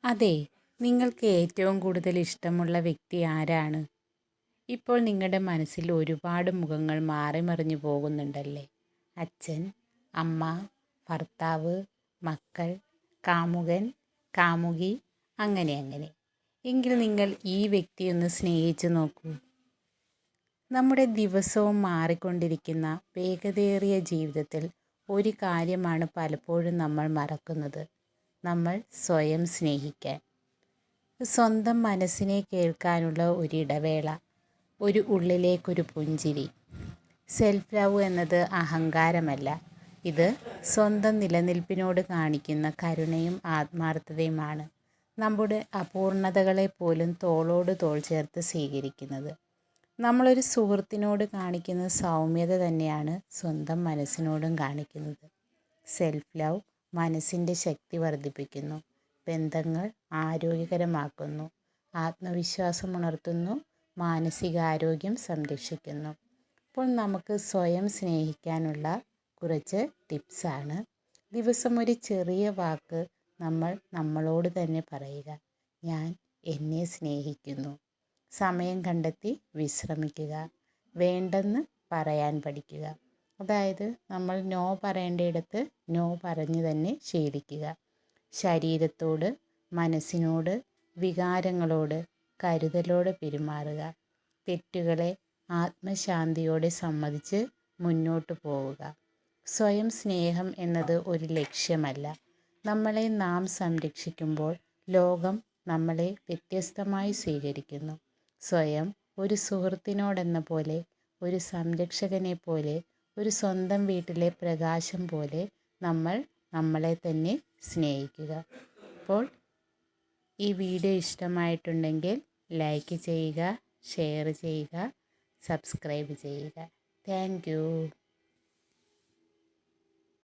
അതെ, നിങ്ങൾക്ക് ഏറ്റവും കൂടുതൽ ഇഷ്ടമുള്ള വ്യക്തി ആരാണ്? ഇപ്പോൾ നിങ്ങളുടെ മനസ്സിൽ ഒരുപാട് മുഖങ്ങൾ മാറിമറിഞ്ഞു പോകുന്നുണ്ടല്ലേ? അച്ഛൻ, അമ്മ, ഭർത്താവ്, മക്കൾ, കാമുകൻ, കാമുകി, അങ്ങനെ അങ്ങനെ. എങ്കിൽ നിങ്ങൾ ഈ വ്യക്തിയൊന്ന് സ്നേഹിച്ചു നോക്കൂ. നമ്മുടെ ദിവസവും മാറിക്കൊണ്ടിരിക്കുന്ന വേഗതയേറിയ ജീവിതത്തിൽ ഒരു കാര്യമാണ് പലപ്പോഴും നമ്മൾ മറക്കുന്നത്. നമ്മൾ സ്വയം സ്നേഹിക്കാൻ. സ്വന്തം മനസ്സിനെ കേൾക്കാനുള്ള ഒരിടവേള, ഒരു ഉള്ളിലേക്കൊരു പുഞ്ചിരി. സെൽഫ് ലവ് എന്നത് അഹങ്കാരമല്ല, ഇത് സ്വന്തം നിലനിൽപ്പിനോട് കാണിക്കുന്ന കരുണയും ആത്മാർത്ഥതയുമാണ്. നമ്മുടെ അപൂർണതകളെ പോലും തോളോട് തോൾ ചേർത്ത് സ്വീകരിക്കുന്നത്. നമ്മളൊരു സുഹൃത്തിനോട് കാണിക്കുന്ന സൗമ്യത തന്നെയാണ് സ്വന്തം മനസ്സിനോടും കാണിക്കുന്നത്. സെൽഫ് ലവ് മനസ്സിൻ്റെ ശക്തി വർദ്ധിപ്പിക്കുന്നു, ബന്ധങ്ങൾ ആരോഗ്യകരമാക്കുന്നു, ആത്മവിശ്വാസം ഉണർത്തുന്നു, മാനസികാരോഗ്യം സംരക്ഷിക്കുന്നു. അപ്പോൾ നമുക്ക് സ്വയം സ്നേഹിക്കാനുള്ള കുറച്ച് ടിപ്സാണ്. ദിവസം ഒരു ചെറിയ വാക്ക് നമ്മൾ നമ്മളോട് തന്നെ പറയുക. ഞാൻ എന്നെ സ്നേഹിക്കുന്നു. സമയം കണ്ടെത്തി വിശ്രമിക്കുക. വേണ്ടെന്ന് പറയാൻ പഠിക്കുക. അതായത് നമ്മൾ നോ പറയേണ്ടയിടത്ത് നോ പറഞ്ഞ് തന്നെ ശീലിക്കുക. ശരീരത്തോട്, മനസ്സിനോട്, വികാരങ്ങളോട് കരുതലോടെ പെരുമാറുക. തെറ്റുകളെ ആത്മശാന്തിയോടെ സമ്മതിച്ച് മുന്നോട്ട് പോവുക. സ്വയം സ്നേഹം എന്നത് ഒരു ലക്ഷ്യമല്ല. നമ്മളെ നാം സംരക്ഷിക്കുമ്പോൾ ലോകം നമ്മളെ വ്യത്യസ്തമായി സ്വീകരിക്കുന്നു. സ്വയം ഒരു സുഹൃത്തിനോടെന്ന പോലെ, ഒരു സംരക്ഷകനെ പോലെ, ഒരു സ്വന്തം വീട്ടിലെ പ്രകാശം പോലെ നമ്മൾ നമ്മളെ തന്നെ സ്നേഹിക്കുക. അപ്പോൾ ഈ വീഡിയോ ഇഷ്ടമായിട്ടുണ്ടെങ്കിൽ ലൈക്ക് ചെയ്യുക, ഷെയർ ചെയ്യുക, സബ്സ്ക്രൈബ് ചെയ്യുക. Thank you.